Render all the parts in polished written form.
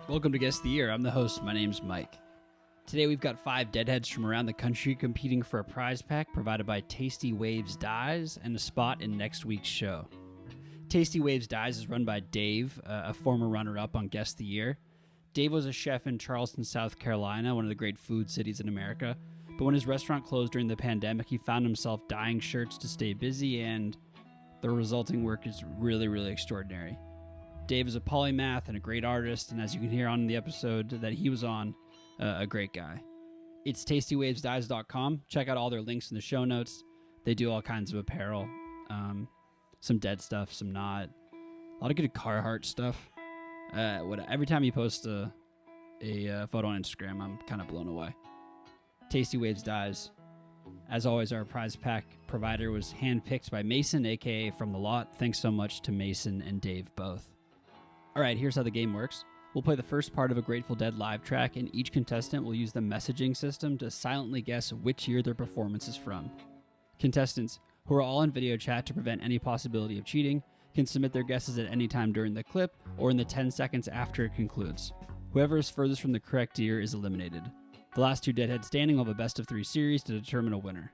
Welcome to Guess the Year. I'm the host. My name's Mike. Today we've got 5 deadheads from around the country competing for a prize pack provided by Tasty Waves Dyes and a spot in next week's show. Tasty Waves Dyes is run by Dave, a former runner-up on Guess the Year. Dave was a chef in Charleston, South Carolina, one of the great food cities in America. But when his restaurant closed during the pandemic, he found himself dyeing shirts to stay busy, and the resulting work is really, really extraordinary. Dave is a polymath and a great artist, and as you can hear on the episode that he was on, a great guy. It's tastywavesdyes.com. Check out all their links in the show notes. They do all kinds of apparel, some dead stuff, some not. A lot of good Carhartt stuff. Every time you post a photo on Instagram, I'm kind of blown away. Tasty Waves Dyes. As always, our prize pack provider was handpicked by Mason, aka From the Lot. Thanks so much to Mason and Dave both. All right, here's how the game works. We'll play the first part of a Grateful Dead live track, and each contestant will use the messaging system to silently guess which year their performance is from. Contestants, who are all in video chat to prevent any possibility of cheating, can submit their guesses at any time during the clip or in the 10 seconds after it concludes. Whoever is furthest from the correct year is eliminated. The last 2 deadheads standing will have a best of 3 series to determine a winner.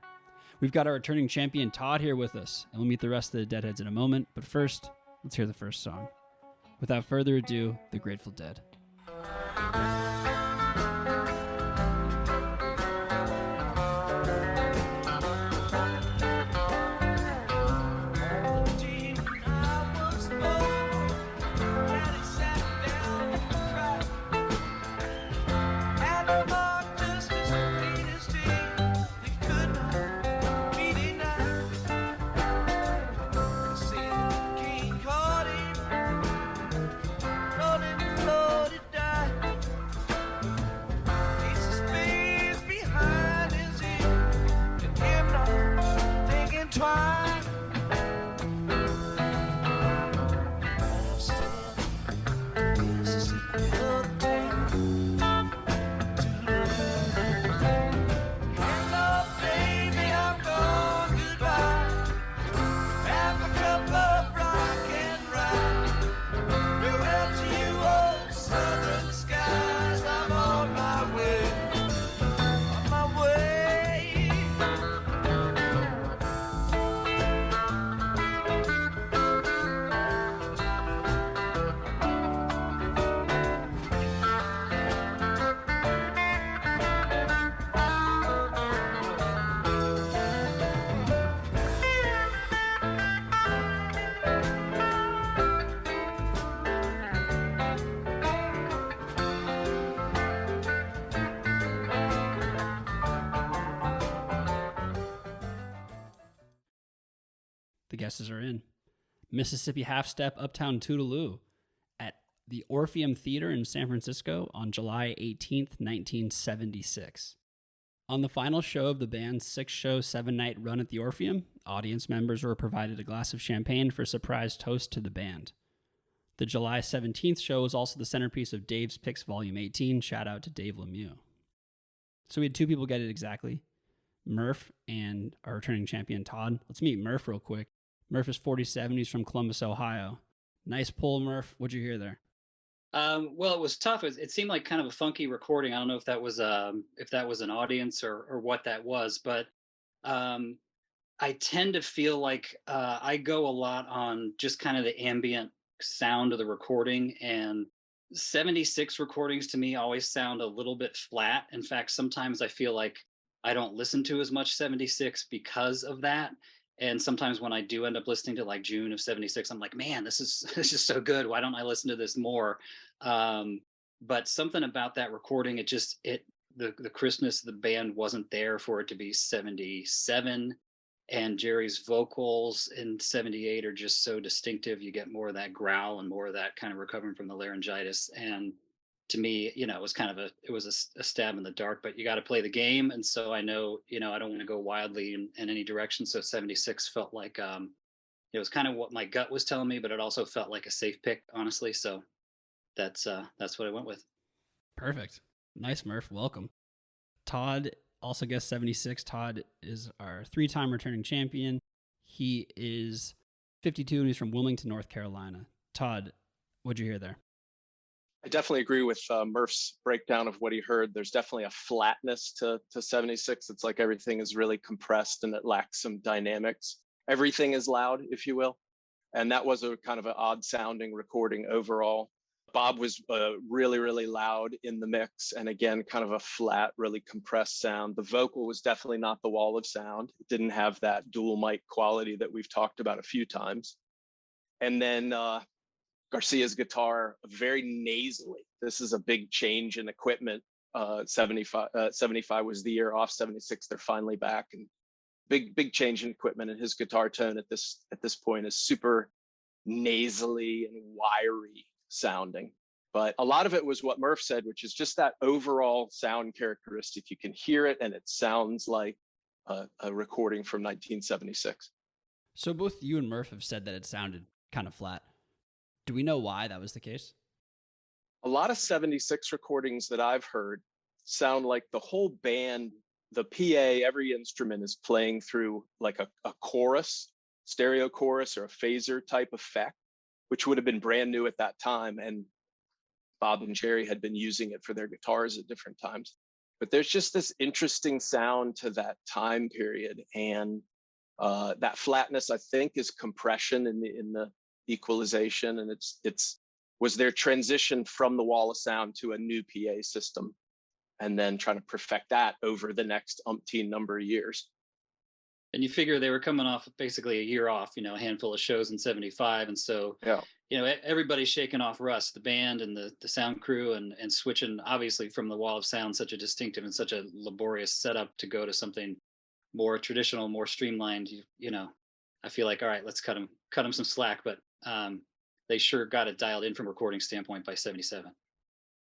We've got our returning champion Todd here with us, and we'll meet the rest of the deadheads in a moment, but first, let's hear the first song. Without further ado, The Grateful Dead. The guesses are in. Mississippi Half Step Uptown Toodaloo at the Orpheum Theater in San Francisco on July 18th, 1976. On the final show of the band's 6-show, 7-night run at the Orpheum, audience members were provided a glass of champagne for a surprise toast to the band. The July 17th show was also the centerpiece of Dave's Picks Volume 18. Shout out to Dave Lemieux. So we had 2 people get it exactly, Murph and our returning champion Todd. Let's meet Murph real quick. Murph is 47. He's from Columbus, Ohio. Nice pull, Murph. What'd you hear there? Well, it was tough. It seemed like kind of a funky recording. I don't know if that was an audience or what that was, but I tend to feel like I go a lot on just kind of the ambient sound of the recording, and 76 recordings to me always sound a little bit flat. In fact, sometimes I feel like I don't listen to as much 76 because of that. And sometimes when I do end up listening to like June of 76, I'm like, man, this is so good. Why don't I listen to this more? But something about that recording, the crispness of the band wasn't there for it to be 77. And Jerry's vocals in 78 are just so distinctive. You get more of that growl and more of that kind of recovering from the laryngitis. And to me, it was kind of a stab in the dark, but you got to play the game. And so I know, I don't want to go wildly in any direction. So 76 felt like, it was kind of what my gut was telling me, but it also felt like a safe pick, honestly. So that's what I went with. Perfect. Nice, Murph. Welcome. Todd also guessed 76. Todd is our 3-time returning champion. He is 52 and he's from Wilmington, North Carolina. Todd, what'd you hear there? I definitely agree with Murph's breakdown of what he heard. There's definitely a flatness to 76. It's like everything is really compressed and it lacks some dynamics. Everything is loud, if you will. And that was a kind of an odd sounding recording overall. Bob was really, really loud in the mix. And again, kind of a flat, really compressed sound. The vocal was definitely not the wall of sound. It didn't have that dual mic quality that we've talked about a few times. And then Garcia's guitar, very nasally. This is a big change in equipment. 75 was the year off. 76, they're finally back, and big change in equipment. And his guitar tone at this point is super nasally and wiry sounding. But a lot of it was what Murph said, which is just that overall sound characteristic. You can hear it, and it sounds like a recording from 1976. So both you and Murph have said that it sounded kind of flat. Do we know why that was the case? A lot of 76 recordings that I've heard sound like the whole band, the PA, every instrument is playing through like a chorus, stereo chorus or a phaser type effect, which would have been brand new at that time. And Bob and Jerry had been using it for their guitars at different times. But there's just this interesting sound to that time period. And that flatness, I think, is compression in the equalization, and it's was their transition from the wall of sound to a new PA system, and then trying to perfect that over the next umpteen number of years. And you figure they were coming off basically a year off, a handful of shows in 75, and so everybody's shaking off rust, the band and the sound crew, and switching obviously from the wall of sound, such a distinctive and such a laborious setup, to go to something more traditional, more streamlined. I feel like, all right, let's cut them some slack, but they sure got it dialed in from a recording standpoint by 77.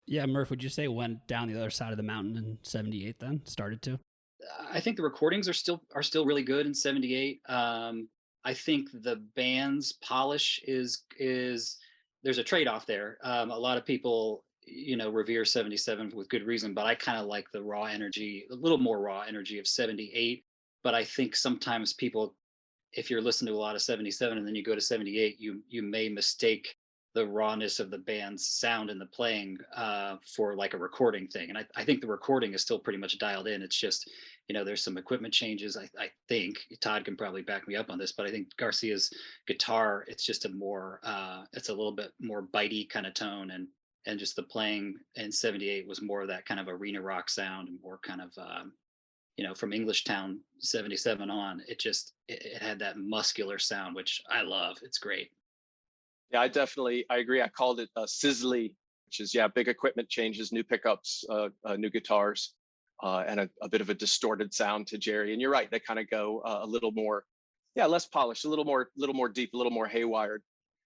Yeah, Murph, would you say it went down the other side of the mountain in 78 then? Started to? I think the recordings are still really good in 78. I think the band's polish is there's a trade-off there. A lot of people, revere 77 with good reason, but I kind of like the raw energy, a little more raw energy of 78. But I think sometimes people, if you're listening to a lot of 77 and then you go to 78, you may mistake the rawness of the band's sound and the playing for like a recording thing. And I think the recording is still pretty much dialed in. It's just, there's some equipment changes. I think Todd can probably back me up on this, but I think Garcia's guitar, it's just it's a little bit more bitey kind of tone. And just the playing in 78 was more of that kind of arena rock sound, and more kind of, from Englishtown 77 on, it had that muscular sound, which I love. It's great. Yeah, I agree. I called it sizzly, which is, big equipment changes, new pickups, new guitars, and a bit of a distorted sound to Jerry. And you're right, they kind of go a little more, less polished, a little more deep, a little more haywired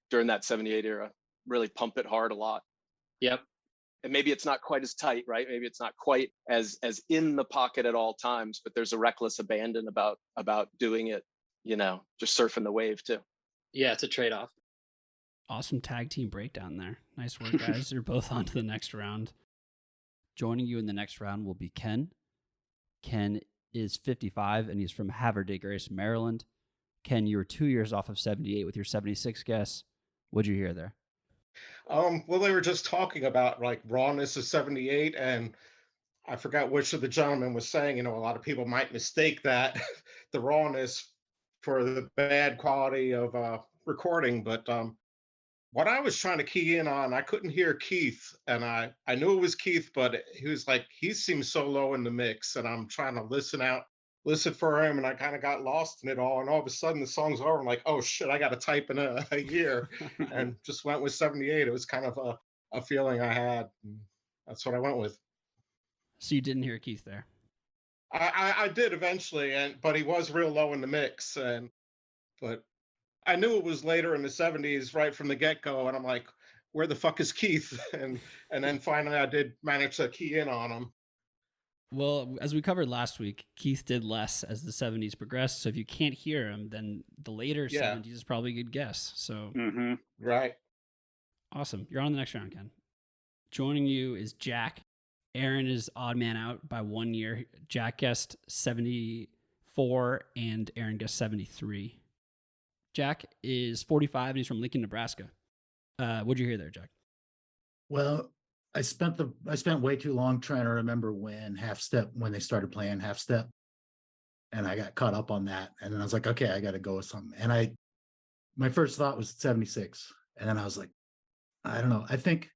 during that 78 era. Really pump it hard a lot. Yep. And maybe it's not quite as tight, right? Maybe it's not quite as in the pocket at all times, but there's a reckless abandon about doing it, just surfing the wave too. Yeah, it's a trade-off. Awesome tag team breakdown there. Nice work, guys. You're both on to the next round. Joining you in the next round will be Ken. Ken is 55, and he's from Havre de Grace, Maryland. Ken, you were 2 years off of 78 with your 76 guess. What'd you hear there? Well, they were just talking about like rawness of 78, and I forgot which of the gentlemen was saying, a lot of people might mistake that the rawness for the bad quality of recording. But what I was trying to key in on, I couldn't hear Keith, and I knew it was Keith, but he seems so low in the mix, and I'm trying to listen for him, and I kind of got lost in it all, and all of a sudden the song's over. I'm like, oh shit, I got to type in a year, and just went with 78. It was kind of a feeling I had, and that's what I went with. So you didn't hear Keith there? I did eventually, but he was real low in the mix, but I knew it was later in the 70s right from the get-go, and I'm like, where the fuck is Keith? And then finally I did manage to key in on him. Well, as we covered last week, Keith did less as the 70s progressed. So if you can't hear him, then the later 70s is probably a good guess. So Right. Awesome. You're on the next round, Ken. Joining you is Jack. Aaron is odd man out by 1 year. Jack guessed 74 and Aaron guessed 73. Jack is 45 and he's from Lincoln, Nebraska. What'd you hear there, Jack? Well, I spent way too long trying to remember when they started playing half step, and I got caught up on that. And then I was like, okay, I got to go with something. And my first thought was 76, and then I was like, I don't know. I think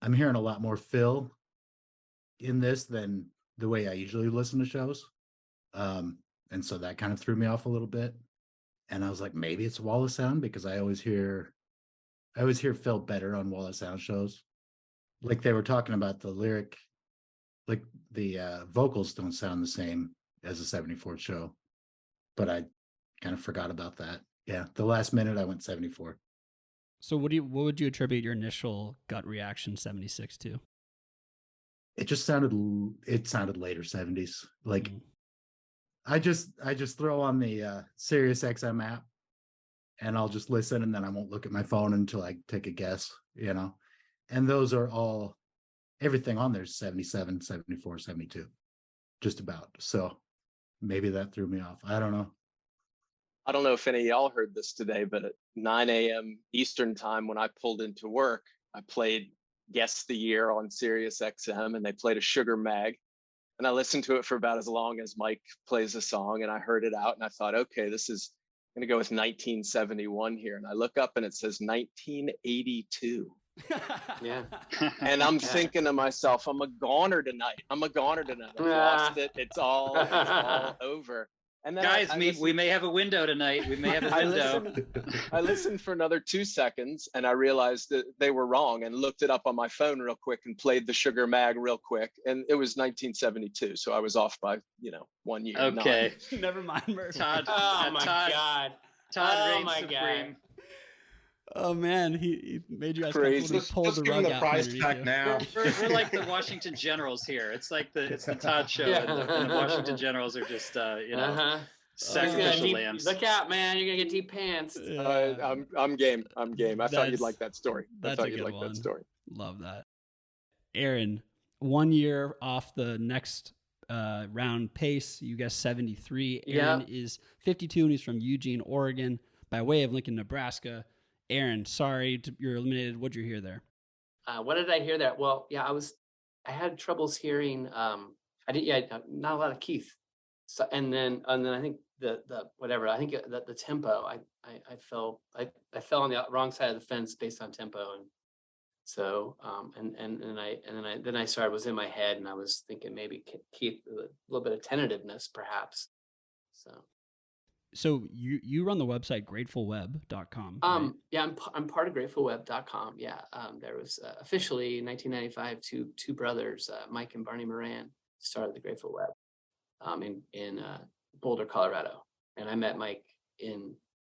I'm hearing a lot more Phil in this than the way I usually listen to shows, and so that kind of threw me off a little bit. And I was like, maybe it's Wall of Sound, because I always hear Phil better on Wall of Sound shows. Like they were talking about the lyric, like the vocals don't sound the same as a 74 show, but I kind of forgot about that. Yeah, the last minute I went 74. So what would you attribute your initial gut reaction 76 to? It sounded later 70s. Like I just throw on the Sirius XM app, and I'll just listen, and then I won't look at my phone until I take a guess, and those are all, everything on there is 77, 74, 72, just about. So maybe that threw me off. I don't know. I don't know if any of y'all heard this today, but at 9 a.m. Eastern time, when I pulled into work, I played Guess the Year on Sirius XM, and they played a Sugar Mag. And I listened to it for about as long as Mike plays a song, and I heard it out, and I thought, okay, this is going to go with 1971 here. And I look up and it says 1982. Yeah. And I'm thinking to myself, I'm a goner tonight. I've lost it. It's all over. And then guys, we may have a window tonight. We may have a window. I listened for another 2 seconds, and I realized that they were wrong, and looked it up on my phone real quick and played the Sugar Mag real quick. And it was 1972. So I was off by, 1 year. Okay. Never mind, Murph. Todd. Oh my God. Todd reigns my supreme. God. Oh man, he made you guys Crazy. pulled the rug the out. prize pack now. We're like the Washington Generals here. It's like it's the Todd show, and the Washington Generals are just sacrificial lambs. Look out, man! You're gonna get deep pants. I'm game. I thought you'd like that story. That story. Love that. Aaron, 1 year off the next round pace. You guessed 73. Aaron is 52, and he's from Eugene, Oregon, by way of Lincoln, Nebraska. Aaron, sorry, you're eliminated. What'd you hear there? What did I hear that? Well, yeah, I had troubles hearing. Not a lot of Keith. So, and then I think the I think the tempo. I fell on the wrong side of the fence based on tempo, and so then I started, was in my head, and I was thinking maybe Keith, a little bit of tentativeness perhaps. So you run the website gratefulweb.com. Right? Yeah, I'm part of gratefulweb.com. Yeah. There was officially in 1995 two brothers, Mike and Barney Moran, started the Grateful Web in Boulder, Colorado. And I met Mike in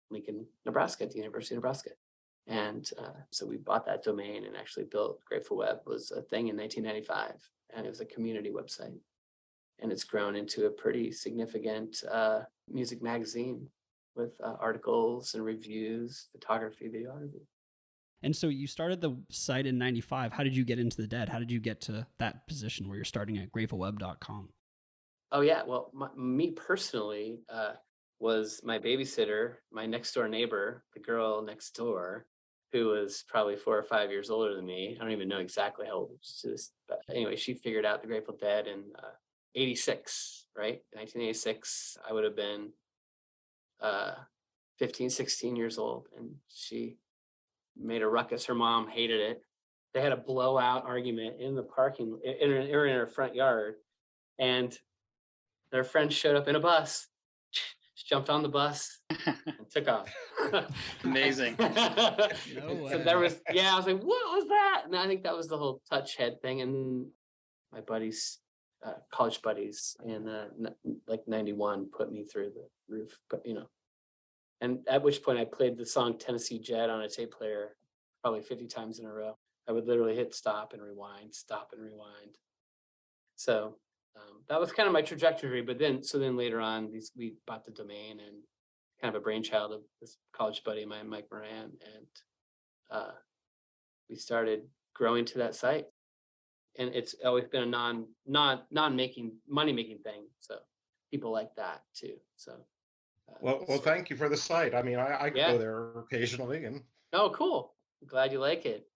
Lincoln, Nebraska, at the University of Nebraska. And so we bought that domain and actually built Grateful Web. Was a thing in 1995, and it was a community website. And it's grown into a pretty significant music magazine with articles and reviews, photography, videography. And so you started the site in 95. How did you get into the dead? How did you get to that position where you're starting at gratefulweb.com? Oh, yeah. Well, me personally was my babysitter, my next door neighbor, the girl next door, who was probably 4 or 5 years older than me. I don't even know exactly how old she is. But anyway, she figured out the Grateful Dead in 86, right? 1986, I would have been 15, 16 years old. And she made a ruckus. Her mom hated it. They had a blowout argument in the parking, in her front yard. And their friend showed up in a bus. She jumped on the bus and took off. Amazing. No way. So I was like, what was that? And I think that was the whole touch head thing. And my buddies, college buddies in like 91 put me through the roof, but and at which point I played the song Tennessee Jet on a tape player probably 50 times in a row. I would literally hit stop and rewind. So that was kind of my trajectory. But then later on, we bought the domain, and kind of a brainchild of this college buddy of mine, Mike Moran, and we started growing to that site. And it's always been a non-making money-making thing. So people like that too. So well, thank you for the site. I mean, I go there occasionally, and oh, cool. glad you like it.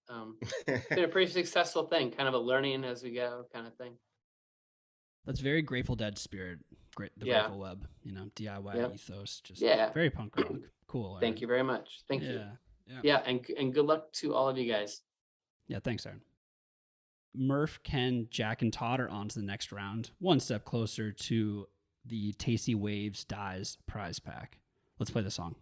It's been a pretty successful thing, kind of a learning as we go kind of thing. That's very Grateful Dead spirit. The Yeah. Grateful Web, DIY Yep. ethos, just Yeah. very punk rock. Cool. Thank you very much. Thank you. Yeah. Yeah, and good luck to all of you guys. Yeah, thanks, Aaron. Murph, Ken, Jack, and Todd are on to the next round, one step closer to the Tasty Waves Dies prize pack. Let's play the song.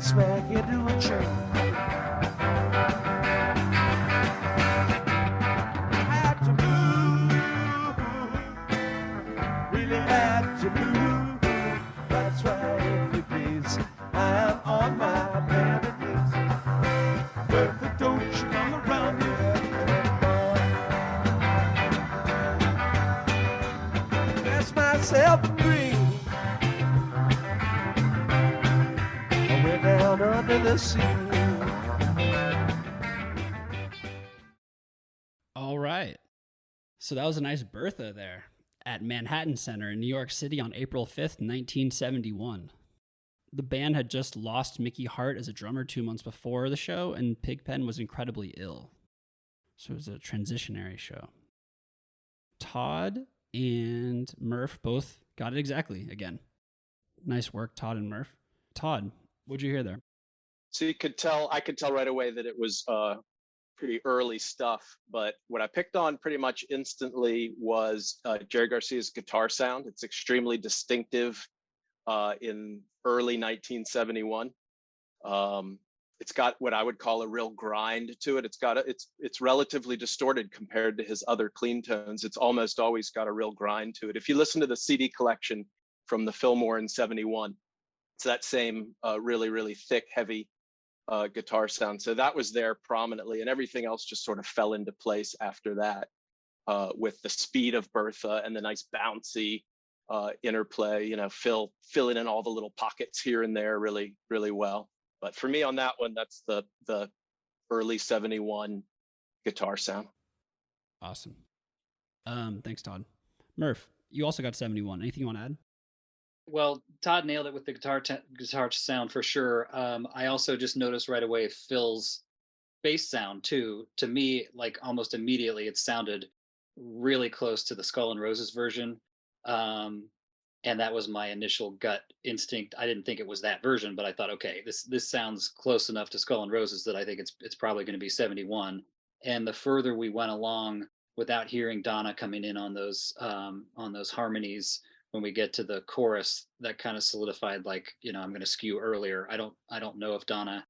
Smack into a tree. Had to move, really had to move. That's right, if you please, I am on my bended knees. Bertha, don't you come around here anymore. Rest myself and breathe. Down under the sea. All right. So that was a nice Bertha there at Manhattan Center in New York City on April 5th, 1971. The band had just lost Mickey Hart as a drummer 2 months before the show, and Pigpen was incredibly ill. So it was a transitionary show. Todd and Murph both got it exactly again. Nice work, Todd and Murph. Todd, what'd you hear there? So I could tell right away that it was pretty early stuff, but what I picked on pretty much instantly was Jerry Garcia's guitar sound. It's extremely distinctive in early 1971. It's got what I would call a real grind to it. It's relatively distorted compared to his other clean tones. It's almost always got a real grind to it. If you listen to the CD collection from the Fillmore in 71, it's that same really, really thick, heavy guitar sound. So that was there prominently, and everything else just sort of fell into place after that with the speed of Bertha and the nice bouncy interplay, filling in all the little pockets here and there really, really well. But for me on that one, that's the early 71 guitar sound. Awesome. Thanks, Todd. Murph, you also got 71. Anything you want to add? Well, Todd nailed it with the guitar sound for sure. I also just noticed right away Phil's bass sound too. To me, like almost immediately, it sounded really close to the Skull and Roses version, and that was my initial gut instinct. I didn't think it was that version, but I thought, okay, this sounds close enough to Skull and Roses that I think it's probably going to be 71. And the further we went along, without hearing Donna coming in on those harmonies, when we get to the chorus, that kind of solidified, like, I'm going to skew earlier. I don't know if Donna,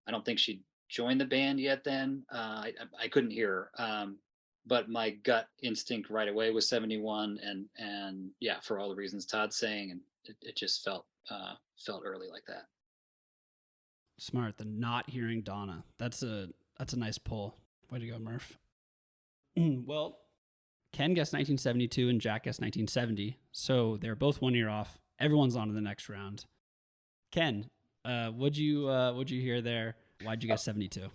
I don't think she joined the band yet then. I couldn't hear her. But my gut instinct right away was 71. And yeah, for all the reasons Todd's saying, and it just felt early like that. Smart. The not hearing Donna. That's a nice pull. Way to go, Murph. Well, Ken guessed 1972 and Jack guessed 1970, so they're both 1 year off. Everyone's on to the next round. Ken, what'd you hear there? Why'd you guess 72?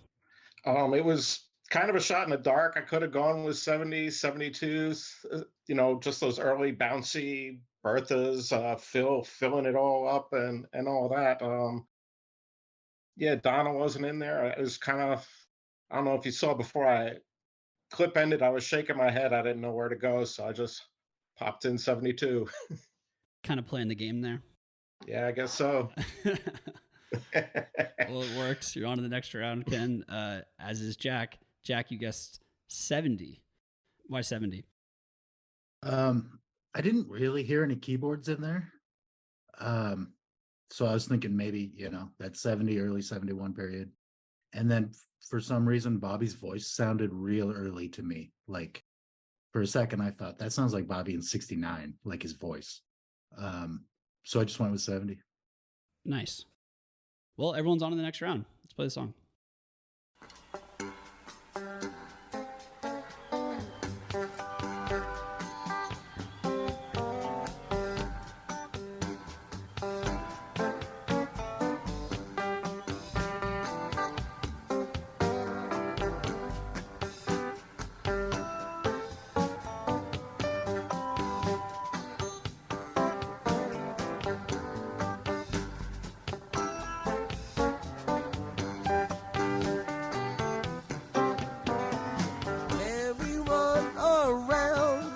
It was kind of a shot in the dark. I could have gone with 70s, 72s, just those early bouncy Berthas, filling it all up and all that. Yeah, Donna wasn't in there. It was kind of, I don't know if you saw before I clip ended, I was shaking my head. I didn't know where to go, so I just popped in 72. Kind of playing the game there. Yeah, I guess so. Well, it worked. You're on to the next round, Ken. As is Jack. Jack, you guessed 70. Why 70? I didn't really hear any keyboards in there. So I was thinking maybe, that 70, early 71 period. And then for some reason, Bobby's voice sounded real early to me. Like for a second, I thought that sounds like Bobby in 69, like his voice. So I just went with 70. Nice. Well, everyone's on to the next round. Let's play the song. Everyone around,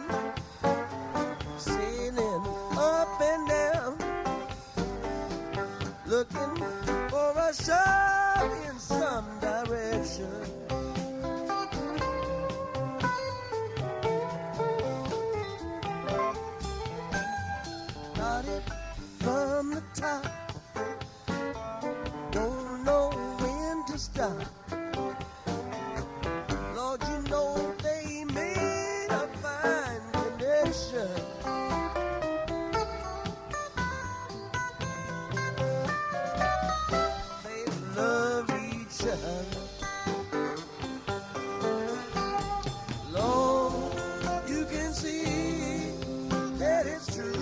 sailing up and down, looking for a shot in some direction. Started from the top, don't know when to stop. Lord, you know they made a fine connection. They love each other. Lord, you can see that it's true.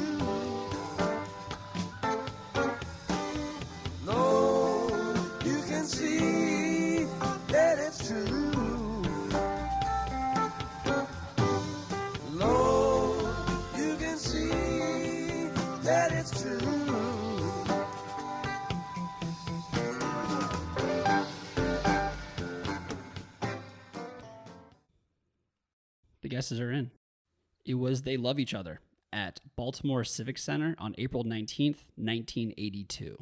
Lord, you can see that it's true. Lord, you can see that it's true. The guesses are in. It was They Love Each Other at Baltimore Civic Center on April 19th, 1982.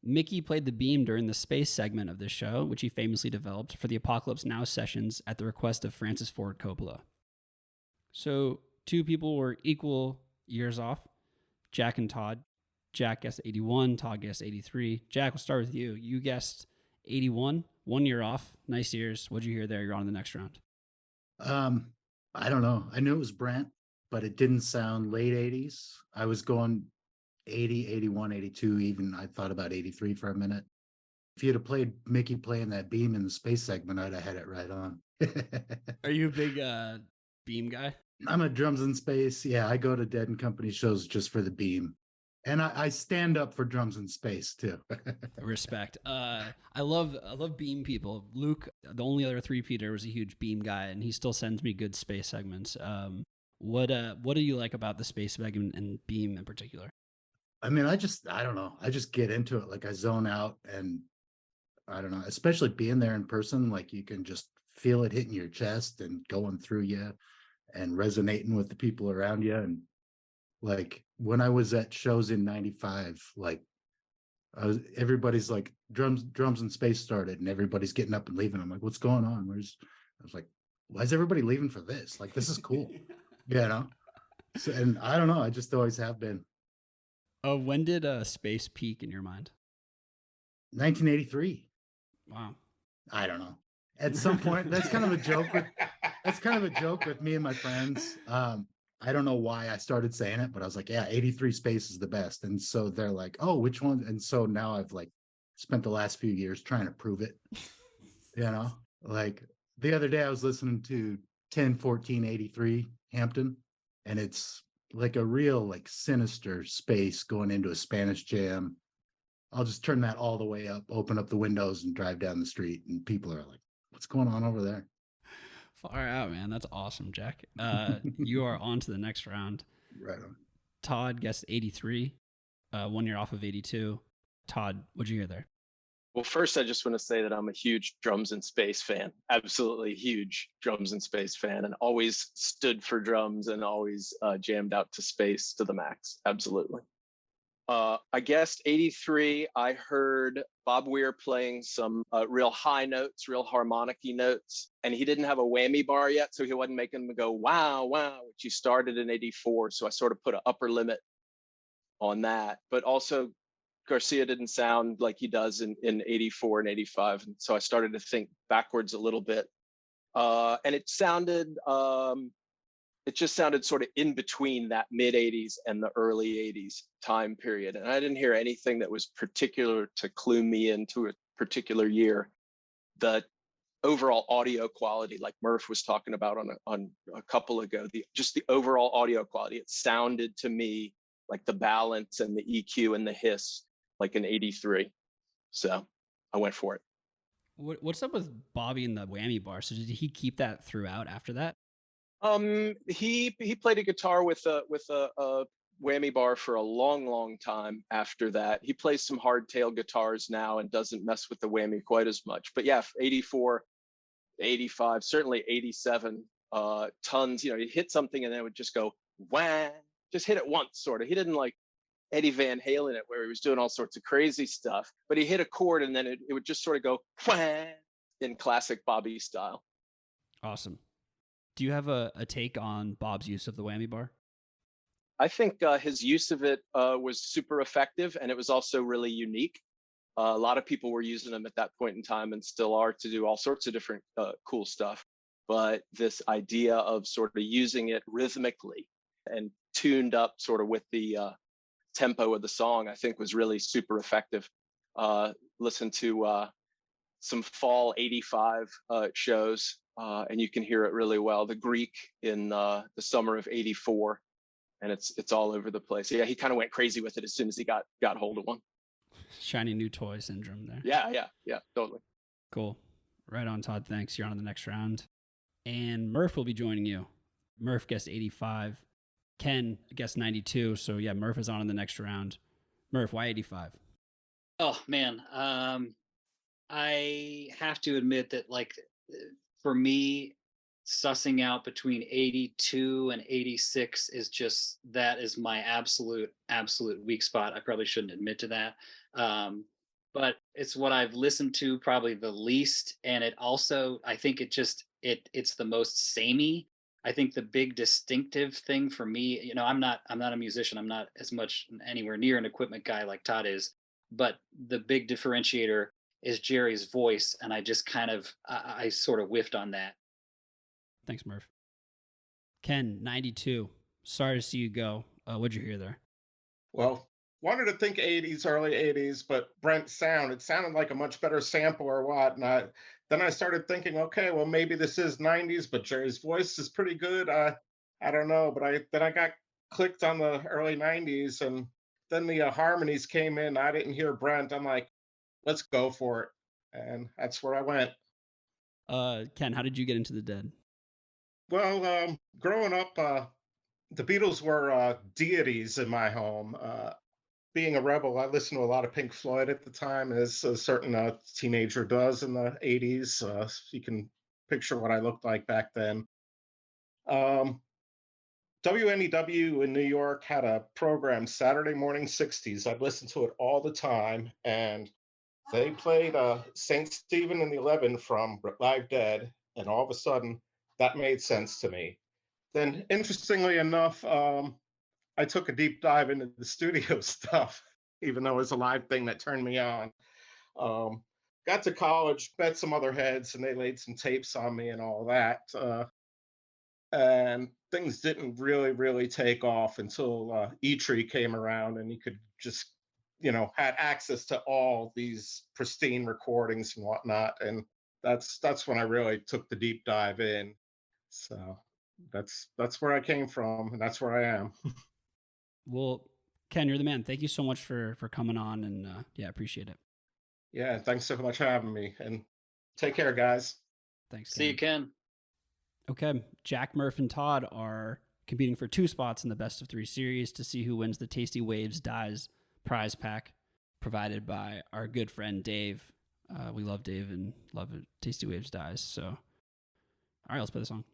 Mickey played the beam during the space segment of this show, which he famously developed for the Apocalypse Now sessions at the request of Francis Ford Coppola. So, two people were equal years off, Jack and Todd. Jack guessed 81, Todd guessed 83. Jack, we'll start with you. You guessed 81, 1 year off. Nice years. What'd you hear there? You're on to the next round. I don't know. I knew it was Brent, but it didn't sound late 80s. I was going 80, 81, 82, even I thought about 83 for a minute. If you'd have played Mickey playing that beam in the space segment, I'd have had it right on. Are you a big beam guy? I'm a drums in space. Yeah, I go to Dead and Company shows just for the beam. And I stand up for drums in space too. Respect. I love beam people. Luke, the only other three-peater, was a huge beam guy, and he still sends me good space segments. What do you like about the space segment and beam in particular? I mean, I don't know. I just get into it. Like I zone out, and I don't know, especially being there in person, like you can just feel it hitting your chest and going through you and resonating with the people around you. And like when I was at shows in 95, like everybody's like drums in space started and everybody's getting up and leaving. I'm like, what's going on? I was like, why is everybody leaving for this? Like, this is cool. So, and I don't know. I just always have been. When did space peak in your mind? 1983. Wow. I don't know. At some point, that's kind of a joke with me and my friends. I don't know why I started saying it, but I was like, yeah, 83 space is the best. And so they're like, oh, which one? And so now I've like spent the last few years trying to prove it. Like the other day I was listening to 10-14-83 Hampton, and it's like a real like sinister space going into a Spanish jam. I'll just turn that all the way up, open up the windows and drive down the street, and people are like, what's going on over there? Far out, man. That's awesome, Jack. You are on to the next round. Right on. Todd guessed 83, 1 year off of 82. Todd, what'd you hear there? Well, first, I just want to say that I'm a huge drums in space fan, absolutely huge drums in space fan, and always stood for drums and always jammed out to space to the max. Absolutely. I guessed 83. I heard Bob Weir playing some real high notes, real harmonic-y notes, and he didn't have a whammy bar yet, so he wasn't making them go wow, wow, which he started in 84. So I sort of put an upper limit on that. But also, Garcia didn't sound like he does in 84 and 85. And so I started to think backwards a little bit. And it just sounded sort of in between that mid 80s and the early 80s time period. And I didn't hear anything that was particular to clue me into a particular year. The overall audio quality, like Murph was talking about on a couple ago, just the overall audio quality, it sounded to me like the balance and the EQ and the hiss, like an 83. So I went for it. What's up with Bobby and the whammy bar? So did he keep that throughout after that? He played a guitar with a whammy bar for a long time after that. He plays some hardtail guitars now and doesn't mess with the whammy quite as much. But yeah, 84, 85, certainly 87, tons, he hit something and then it would just go wham, just hit it once, sort of. He didn't like Eddie Van Halen it where he was doing all sorts of crazy stuff, but he hit a chord and then it would just sort of go wham in classic Bobby style. Awesome. Do you have a take on Bob's use of the whammy bar? I think his use of it was super effective, and it was also really unique. A lot of people were using them at that point in time and still are to do all sorts of different cool stuff. But this idea of sort of using it rhythmically and tuned up sort of with the tempo of the song, I think was really super effective. Listen to some fall 85 shows. And you can hear it really well. The Greek in the summer of 84, and it's all over the place. Yeah, he kind of went crazy with it as soon as he got hold of one. Shiny new toy syndrome there. Yeah, totally. Cool. Right on, Todd. Thanks. You're on to the next round. And Murph will be joining you. Murph guessed 85. Ken guessed 92. So yeah, Murph is on in the next round. Murph, why 85? Oh man, I have to admit that for me, sussing out between 82 and 86 that is my absolute weak spot. I probably shouldn't admit to that. But it's what I've listened to probably the least. And it also, I think it's the most samey. I think the big distinctive thing for me, I'm not a musician. I'm not as much anywhere near an equipment guy like Todd is, but the big differentiator is Jerry's voice, and I just I sort of whiffed on that. Thanks, Murph. Ken, 92. Sorry to see you go. What'd you hear there? Well, wanted to think 80s, early 80s, but Brent's sound, it sounded like a much better sample or what. And then I started thinking, okay, well, maybe this is 90s, but Jerry's voice is pretty good. I don't know, but I got clicked on the early 90s, and then the harmonies came in. I didn't hear Brent. I'm like, let's go for it. And that's where I went. Ken, how did you get into the Dead? Well, growing up, the Beatles were deities in my home. Being a rebel, I listened to a lot of Pink Floyd at the time, as a certain teenager does in the 80s. You can picture what I looked like back then. WNEW in New York had a program, Saturday Morning 60s. I'd listen to it all the time, and they played St. Stephen and the 11 from Live Dead, and all of a sudden, that made sense to me. Then, interestingly enough, I took a deep dive into the studio stuff, even though it was a live thing that turned me on. Got to college, met some other heads, and they laid some tapes on me and all that. And things didn't really take off until E-Tree came around, and you could just, had access to all these pristine recordings and whatnot. And that's when I really took the deep dive in. So that's where I came from, and that's where I am. Well, Ken, you're the man. Thank you so much for coming on, and yeah, appreciate it. Yeah, thanks so much for having me, and take care, guys. Thanks, Ken. See you, Ken. Okay, Jack, Murph, and Todd are competing for 2 spots in the best of 3 series to see who wins the Tasty Waves Dies prize pack provided by our good friend Dave. We love Dave and love it. Tasty Waves Dies. So, all right, let's play the song.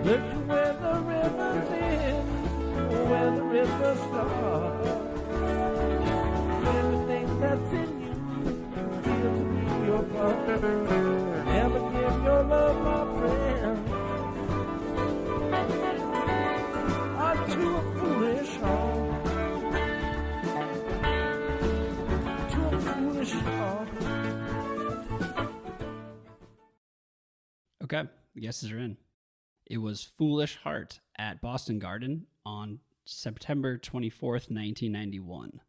Look where the river's in, where the river starts. Everything that's in you feels to be your fault. Never give your love, my friend, unto a foolish heart. To a foolish heart. Okay, the guesses are in. It was Foolish Heart at Boston Garden on September 24th, 1991.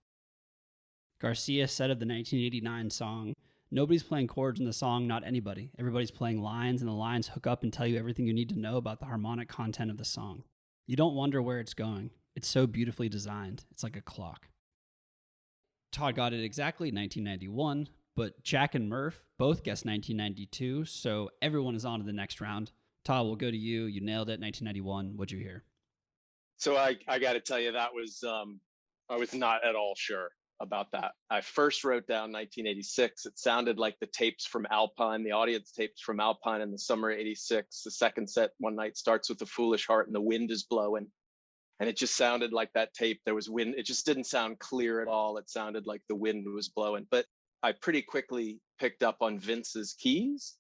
Garcia said of the 1989 song, "Nobody's playing chords in the song, not anybody. Everybody's playing lines, and the lines hook up and tell you everything you need to know about the harmonic content of the song. You don't wonder where it's going. It's so beautifully designed. It's like a clock." Todd got it exactly, 1991, but Jack and Murph both guessed 1992, so everyone is on to the next round. Todd, we'll go to you. You nailed it, 1991. What'd you hear? So I got to tell you, that was I was not at all sure about that. I first wrote down 1986. It sounded like the tapes from Alpine, the audience tapes from Alpine in the summer of '86. The second set, One Night, starts with the Foolish Heart and the wind is blowing. And it just sounded like that tape. There was wind. It just didn't sound clear at all. It sounded like the wind was blowing. But I pretty quickly picked up on Vince's keys.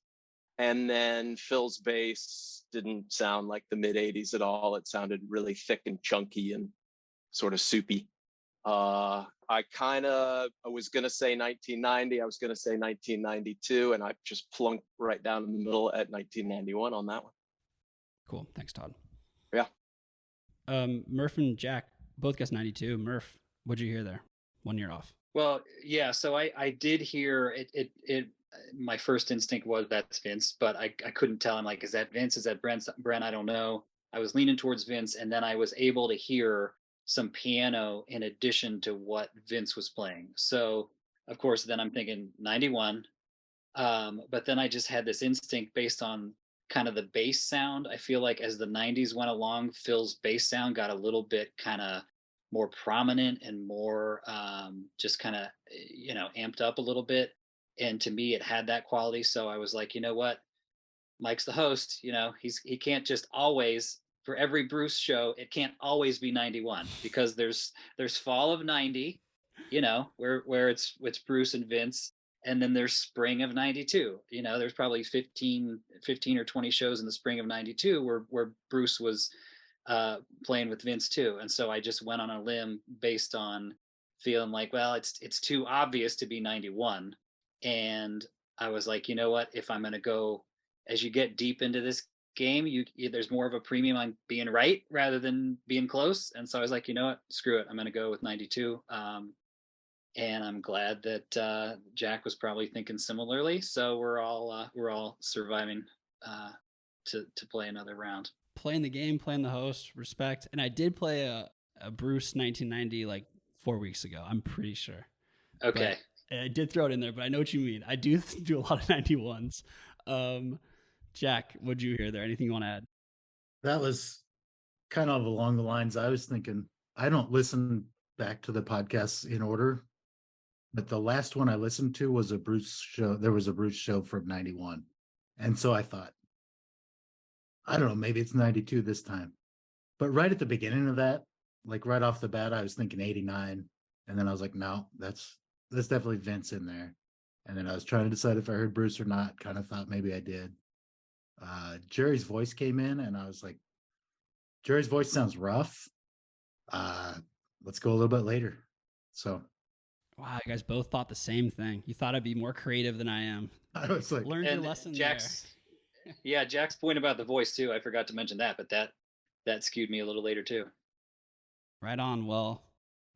And then Phil's bass didn't sound like the mid 80s at all. It sounded really thick and chunky and sort of soupy. I was going to say 1990. I was going to say 1992. And I just plunked right down in the middle at 1991 on that one. Cool. Thanks, Todd. Yeah. Murph and Jack both guessed 92. Murph, what'd you hear there? 1 year off. Well, yeah. So I did hear it. My first instinct was that's Vince, but I couldn't tell. I'm like, is that Vince? Is that Brent? I don't know. I was leaning towards Vince, and then I was able to hear some piano in addition to what Vince was playing. So of course, then I'm thinking 91. But then I just had this instinct based on kind of the bass sound. I feel like as the 90s went along, Phil's bass sound got a little bit kind of more prominent and more just kind of, amped up a little bit. And to me, it had that quality. So I was like, you know what? Mike's the host. He can't just always, for every Bruce show, it can't always be 91 because there's fall of 90, where it's Bruce and Vince. And then there's spring of 92. There's probably 15 or 20 shows in the spring of 92 where Bruce was playing with Vince too. And so I just went on a limb based on feeling like, well, it's too obvious to be 91. And I was like, you know what, if I'm going to go, as you get deep into this game, there's more of a premium on being right rather than being close. And so I was like, you know what, screw it. I'm going to go with 92. And I'm glad that Jack was probably thinking similarly. So we're all surviving to play another round. Playing the game, playing the host, respect. And I did play a Bruce 1990 like 4 weeks ago. I'm pretty sure. Okay. But I did throw it in there, but I know what you mean. I do a lot of 91s. Jack, what'd you hear there? Anything you want to add? That was kind of along the lines I was thinking. I don't listen back to the podcasts in order, but the last one I listened to was a Bruce show. There was a Bruce show from 91. And so I thought, I don't know, maybe it's 92 this time. But right at the beginning of that, like right off the bat, I was thinking 89. And then I was like, no, that's definitely Vince in there. And then I was trying to decide if I heard Bruce or not. Kind of thought maybe I did. Jerry's voice came in and I was like, Jerry's voice sounds rough. Let's go a little bit later. So. Wow, you guys both thought the same thing. You thought I'd be more creative than I am. I was like, learned your lesson there. Yeah, Jack's point about the voice too. I forgot to mention that, but that skewed me a little later too. Right on. Well,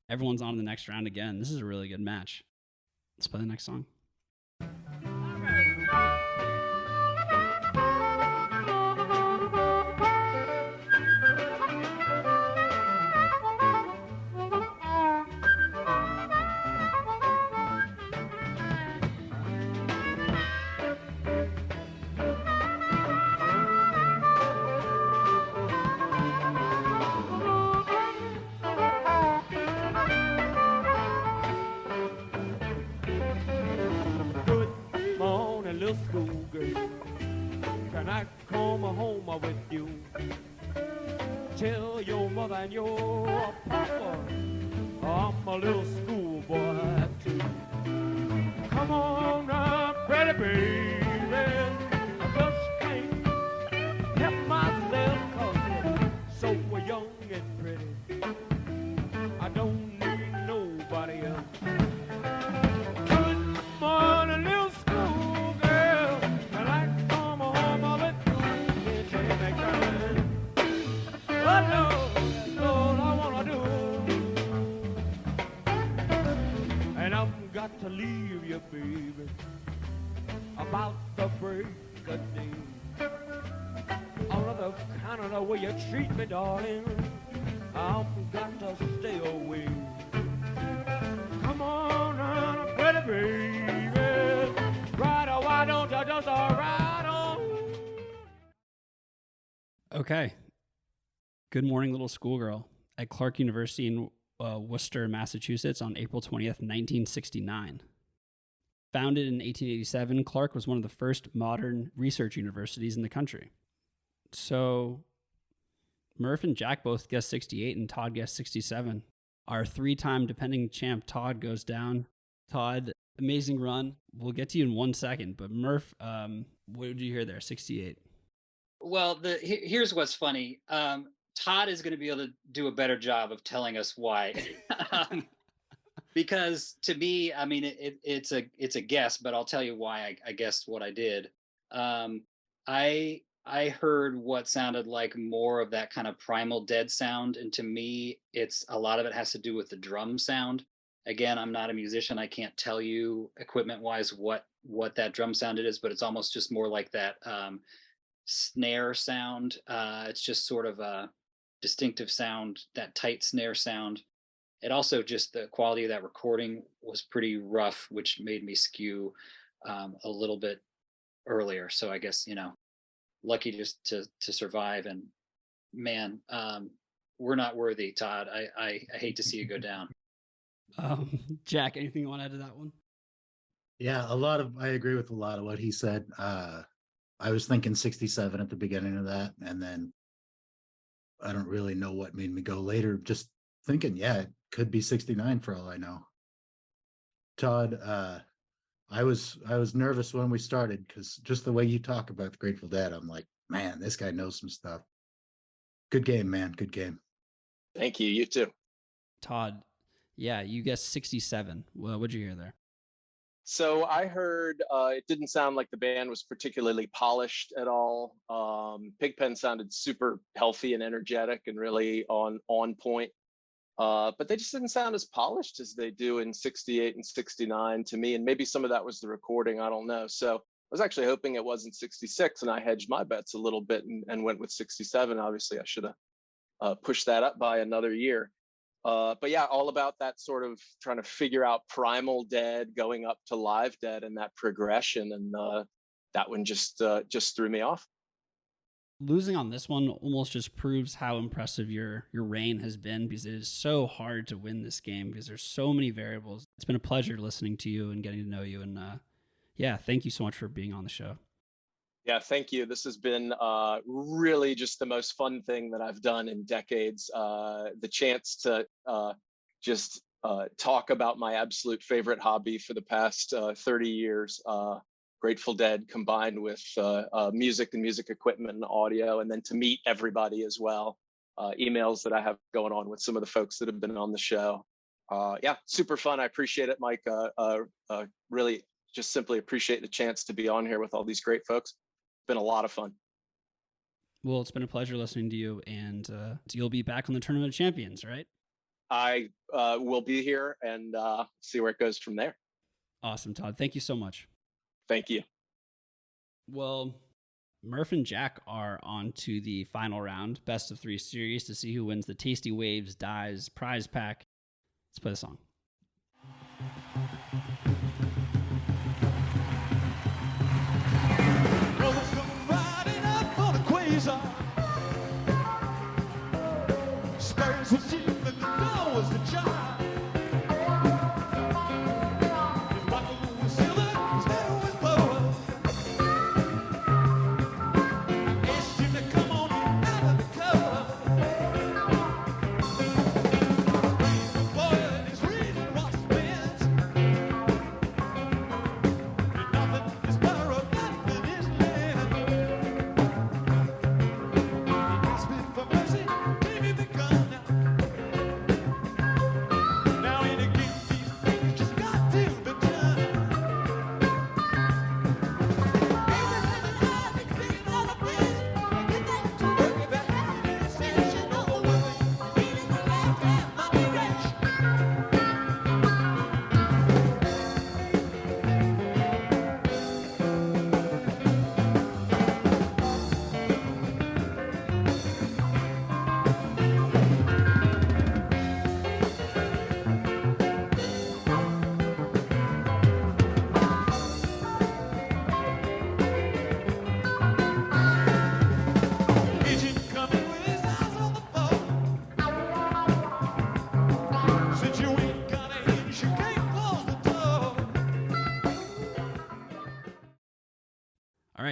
everyone's on to the next round again. This is a really good match. Let's play the next song. Can I come home with you? Tell your mother and your papa I'm a little schoolboy too. Come on now, pretty baby, I just can't help myself 'cause you're so young and pretty. I don't need nobody else. Good morning, little schoolgirl, and I come home with you. Can't you make that? Oh no, that's all I wanna do. And I've got to leave you, baby, about the break of day. All of the kind of the way you treat me, darling, I've got to stay away. Come on now, pretty baby, right or why don't you just ride on? Okay. Good Morning Little Schoolgirl at Clark University in Worcester, Massachusetts on April 20th, 1969. Founded in 1887, Clark was one of the first modern research universities in the country. So Murph and Jack both guessed 68 and Todd guessed 67. Our three-time defending champ Todd goes down. Todd, amazing run. We'll get to you in 1 second, but Murph, what did you hear there? 68. Well, here's what's funny. Todd is going to be able to do a better job of telling us why. Because to me, I mean, it's a guess, but I'll tell you why I guessed what I did. I heard what sounded like more of that kind of Primal Dead sound, and to me, it's a lot of it has to do with the drum sound. Again, I'm not a musician. I can't tell you equipment-wise what that drum sound it is, but it's almost just more like that snare sound. It's just sort of a distinctive sound, that tight snare sound. It also just the quality of that recording was pretty rough, which made me skew a little bit earlier. So I guess, lucky just to survive. And man, we're not worthy, Todd. I hate to see you go down. Jack, anything you want to add to that one? Yeah, I agree with a lot of what he said. I was thinking 67 at the beginning of that, and then I don't really know what made me go later. Just thinking, yeah, it could be 69 for all I know. Todd, I was nervous when we started because just the way you talk about the Grateful Dead, I'm like, man, this guy knows some stuff. Good game, man. Good game. Thank you. You too. Todd, yeah, you guessed 67. Well, what'd you hear there? So I heard it didn't sound like the band was particularly polished at all. Pigpen sounded super healthy and energetic and really on point. But they just didn't sound as polished as they do in 68 and 69 to me. And maybe some of that was the recording. I don't know. So I was actually hoping it wasn't 66, and I hedged my bets a little bit and went with 67. Obviously, I should have pushed that up by another year. But yeah, all about that sort of trying to figure out Primal Dead going up to Live Dead and that progression. And that one just threw me off. Losing on this one almost just proves how impressive your reign has been, because it is so hard to win this game because there's so many variables. It's been a pleasure listening to you and getting to know you. And yeah, thank you so much for being on the show. Yeah, thank you. This has been really just the most fun thing that I've done in decades. The chance to just talk about my absolute favorite hobby for the past 30 years, Grateful Dead, combined with music and music equipment and audio, and then to meet everybody as well. Emails that I have going on with some of the folks that have been on the show. Yeah, super fun. I appreciate it, Mike. Really just simply appreciate the chance to be on here with all these great folks. It's been a lot of fun. Well, it's been a pleasure listening to you, and you'll be back on the Tournament of Champions, right? I will be here and see where it goes from there. Awesome, Todd. Thank you so much. Thank you. Well, Murph and Jack are on to the final round, best of 3 series, to see who wins the Tasty Waves Dies prize pack. Let's play the song. Brothers come riding up for the quasar. Spurs were cheap and the door was the child. His buckle was silver, his hair was gold.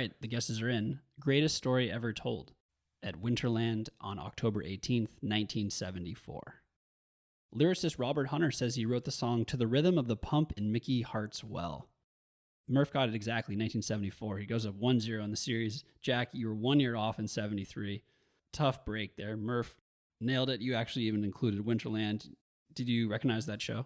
right, the guesses are in. Greatest story ever told at Winterland on October 18th, 1974. Lyricist Robert Hunter says he wrote the song to the rhythm of the pump in Mickey Hart's Well. Murph got it exactly, 1974. He goes up 1-0 in the series. Jack, you were 1 year off in 73. Tough break there. Murph nailed it. You actually even included Winterland. Did you recognize that show?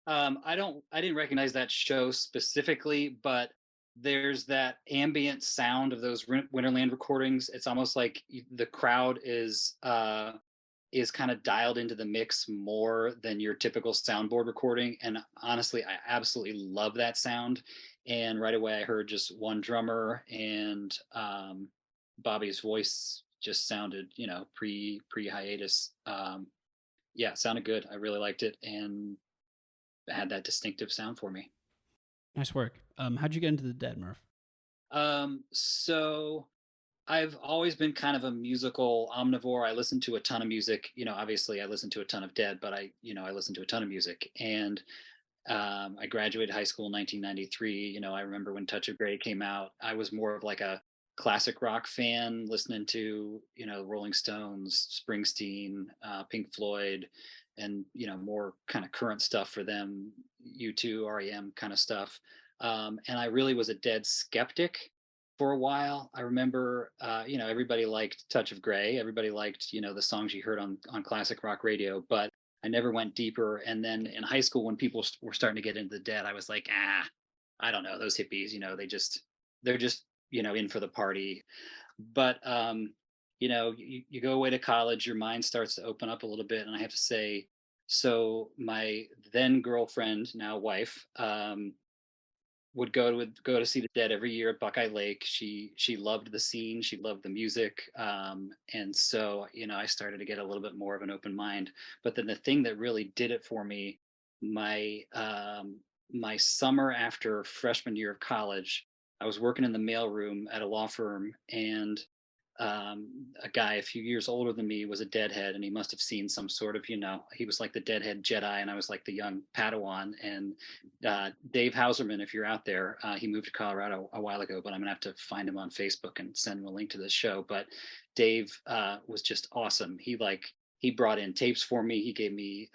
I didn't recognize that show specifically, but there's that ambient sound of those Winterland recordings. It's almost like the crowd is kind of dialed into the mix more than your typical soundboard recording. And honestly, I absolutely love that sound. And right away I heard just one drummer, and Bobby's voice just sounded, pre hiatus. Yeah, it sounded good. I really liked it, and it had that distinctive sound for me. Nice work. How'd you get into the Dead, Murph? So I've always been kind of a musical omnivore. I listen to a ton of music. Obviously I listen to a ton of Dead, but I listen to a ton of music. And I graduated high school in 1993. I remember when Touch of Grey came out. I was more of like a classic rock fan, listening to, Rolling Stones, Springsteen, Pink Floyd, and, more kind of current stuff for them, U2, REM kind of stuff. And I really was a Dead skeptic for a while. I remember, everybody liked Touch of Grey. Everybody liked, the songs you heard on classic rock radio, but I never went deeper. And then in high school, when people were starting to get into the Dead, I was like, I don't know, those hippies, they're just, in for the party. But, you go away to college, your mind starts to open up a little bit. And I have to say, so my then girlfriend, now wife, would go to see the Dead every year at Buckeye Lake. She loved the scene, she loved the music, and so I started to get a little bit more of an open mind. But then the thing that really did it for me, my summer after freshman year of college, I was working in the mailroom at a law firm, and a guy a few years older than me was a Deadhead, and he must have seen some sort of, he was like the Deadhead Jedi, and I was like the young Padawan. And Dave Hauserman, if you're out there, he moved to Colorado a while ago, but I'm gonna have to find him on Facebook and send him a link to this show. But Dave was just awesome. He brought in tapes for me. He gave me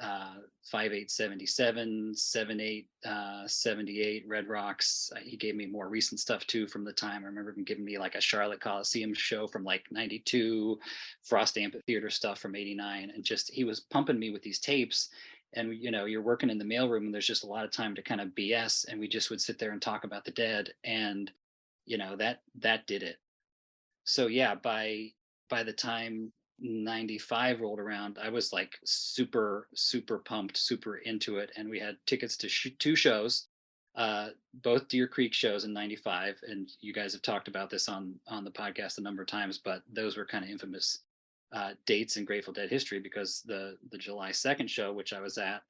5/8/77, 7/8/78 Red Rocks. He gave me more recent stuff too from the time. I remember him giving me like a Charlotte Coliseum show from like 92, Frost Amphitheater stuff from 89. And just, he was pumping me with these tapes. And, you're working in the mailroom and there's just a lot of time to kind of BS. And we just would sit there and talk about the Dead. And, that did it. So yeah, by the time 95 rolled around, I was like super pumped, super into it. And we had tickets to two shows, both Deer Creek shows in 95. And you guys have talked about this on the podcast a number of times, but those were kind of infamous dates in Grateful Dead history, because the July 2nd show, which I was at,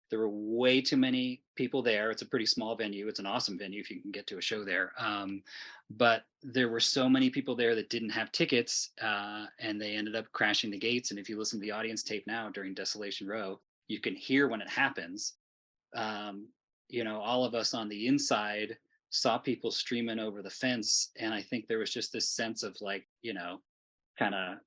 there were way too many people there. It's a pretty small venue. It's an awesome venue if you can get to a show there. But there were so many people there that didn't have tickets, and they ended up crashing the gates. And if you listen to the audience tape now during Desolation Row, you can hear when it happens. All of us on the inside saw people streaming over the fence. And I think there was just this sense of like, kind of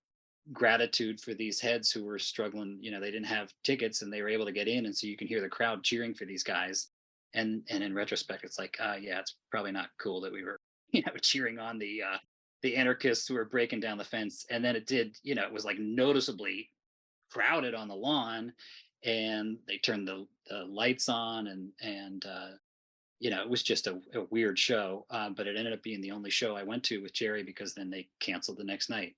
gratitude for these heads who were struggling. They didn't have tickets and they were able to get in. And so you can hear the crowd cheering for these guys. And in retrospect, it's like, yeah, it's probably not cool that we were, cheering on the anarchists who were breaking down the fence. And then it did, it was like noticeably crowded on the lawn, and they turned the lights on, and it was just a weird show. But it ended up being the only show I went to with Jerry, because then they canceled the next night.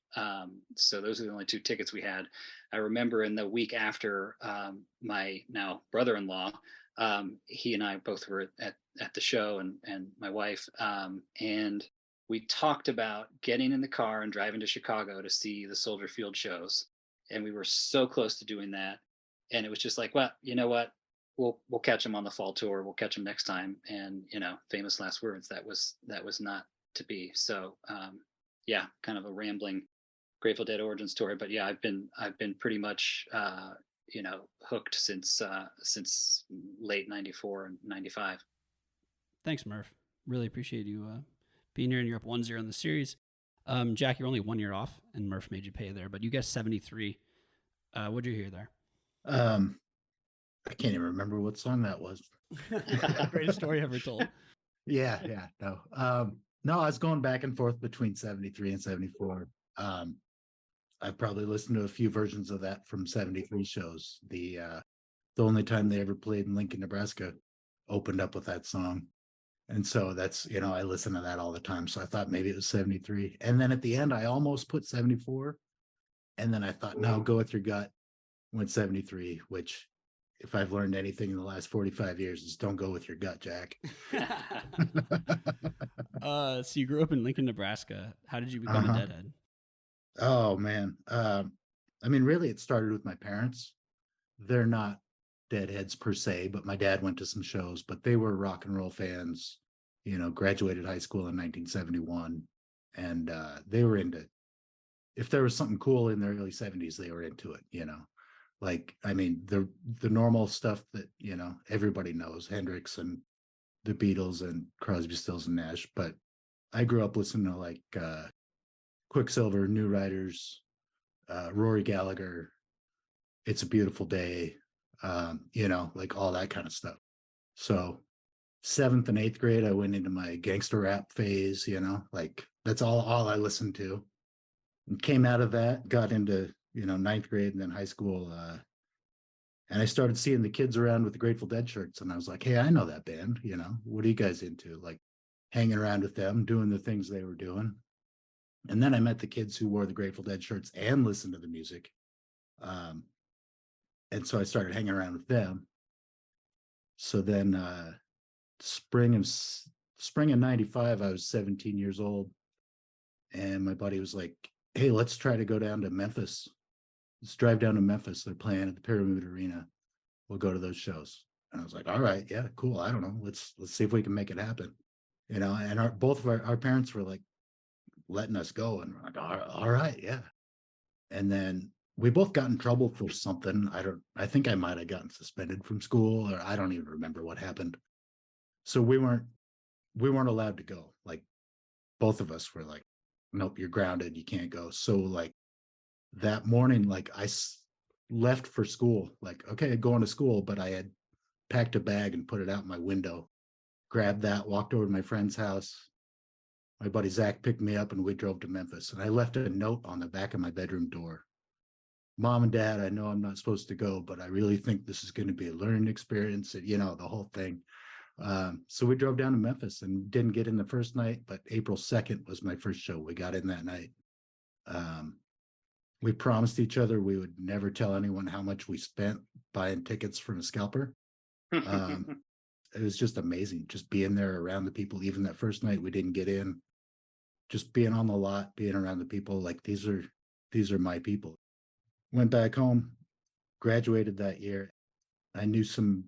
So those are the only two tickets we had. I remember in the week after, my now brother-in-law, he and I both were at the show, and my wife, and we talked about getting in the car and driving to Chicago to see the Soldier Field shows. And we were so close to doing that. And it was just like, well, you know what? We'll catch them on the fall tour. We'll catch them next time. And, famous last words, that was not to be. So, yeah, kind of a rambling Grateful Dead origin story. But yeah, I've been pretty much, hooked since late 94 and 95. Thanks, Murph. Really appreciate you being here, and you're up 1-0 in the series. Jack, you're only 1 year off, and Murph made you pay there, but you guessed 73. What'd you hear there? I can't even remember what song that was. Greatest story ever told. Yeah, no. No, I was going back and forth between 73 and 74. I've probably listened to a few versions of that from 73 shows. The only time they ever played in Lincoln, Nebraska opened up with that song. And so that's, I listen to that all the time. So I thought maybe it was 73. And then at the end, I almost put 74. And then I thought, no, go with your gut. Went 73, which if I've learned anything in the last 45 years is don't go with your gut, Jack. So you grew up in Lincoln, Nebraska. How did you become a Deadhead? Oh, man. I mean, really, it started with my parents. They're not Deadheads per se, but my dad went to some shows, but they were rock and roll fans, graduated high school in 1971. And they were into, if there was something cool in the early 70s, they were into it, like, I mean, the normal stuff that, everybody knows, Hendrix and the Beatles and Crosby, Stills and Nash. But I grew up listening to like Quicksilver, New Riders, Rory Gallagher, It's a Beautiful Day, like all that kind of stuff. So 7th and 8th grade, I went into my gangster rap phase, like that's all I listened to. And came out of that, got into, 9th grade and then high school. And I started seeing the kids around with the Grateful Dead shirts. And I was like, hey, I know that band, what are you guys into? Like hanging around with them, doing the things they were doing. And then I met the kids who wore the Grateful Dead shirts and listened to the music. And so I started hanging around with them. So then spring of 95, I was 17 years old. And my buddy was like, hey, let's try to go down to Memphis. Let's drive down to Memphis. They're playing at the Pyramid Arena. We'll go to those shows. And I was like, all right, yeah, cool. I don't know. Let's see if we can make it happen. And both of our parents were like letting us go. And we're like, all right, yeah. And then we both got in trouble for something. I think I might have gotten suspended from school, or I don't even remember what happened. So we weren't allowed to go. Like both of us were like, nope, you're grounded. You can't go. So like that morning, like I left for school, like, okay, going to school, but I had packed a bag and put it out my window, grabbed that, walked over to my friend's house. My buddy Zach picked me up and we drove to Memphis. And I left a note on the back of my bedroom door. Mom and Dad, I know I'm not supposed to go, but I really think this is going to be a learning experience, and, the whole thing. So we drove down to Memphis and didn't get in the first night, but April 2nd was my first show. We got in that night. We promised each other we would never tell anyone how much we spent buying tickets from a scalper. It was just amazing, just being there around the people. Even that first night we didn't get in, just being on the lot, being around the people, like these are my people. Went back home, graduated that year. I knew some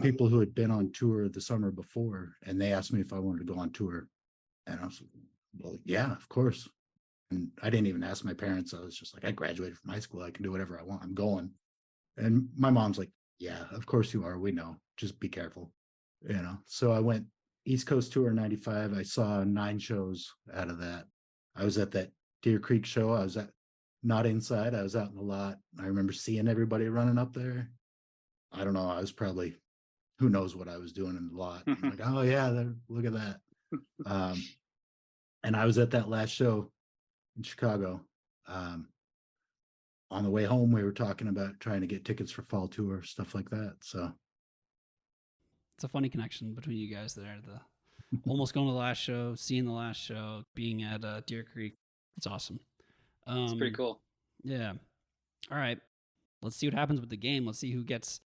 people who had been on tour the summer before, and they asked me if I wanted to go on tour. And I was like, well, yeah, of course. And I didn't even ask my parents. I was just like, I graduated from high school. I can do whatever I want. I'm going. And my mom's like, yeah, of course you are. We know. Just be careful. So I went East Coast Tour 95. I saw 9 shows out of that. I was at that Deer Creek show. I was not inside. I was out in the lot. I remember seeing everybody running up there. I don't know. I was probably, who knows what I was doing in the lot. I'm like, oh yeah, look at that. And I was at that last show in Chicago. On the way home, we were talking about trying to get tickets for fall tour, stuff like that. So it's a funny connection between you guys there. The almost going to the last show, seeing the last show, being at Deer Creek. It's awesome. It's pretty cool. Yeah. All right. Let's see what happens with the game. Let's see who gets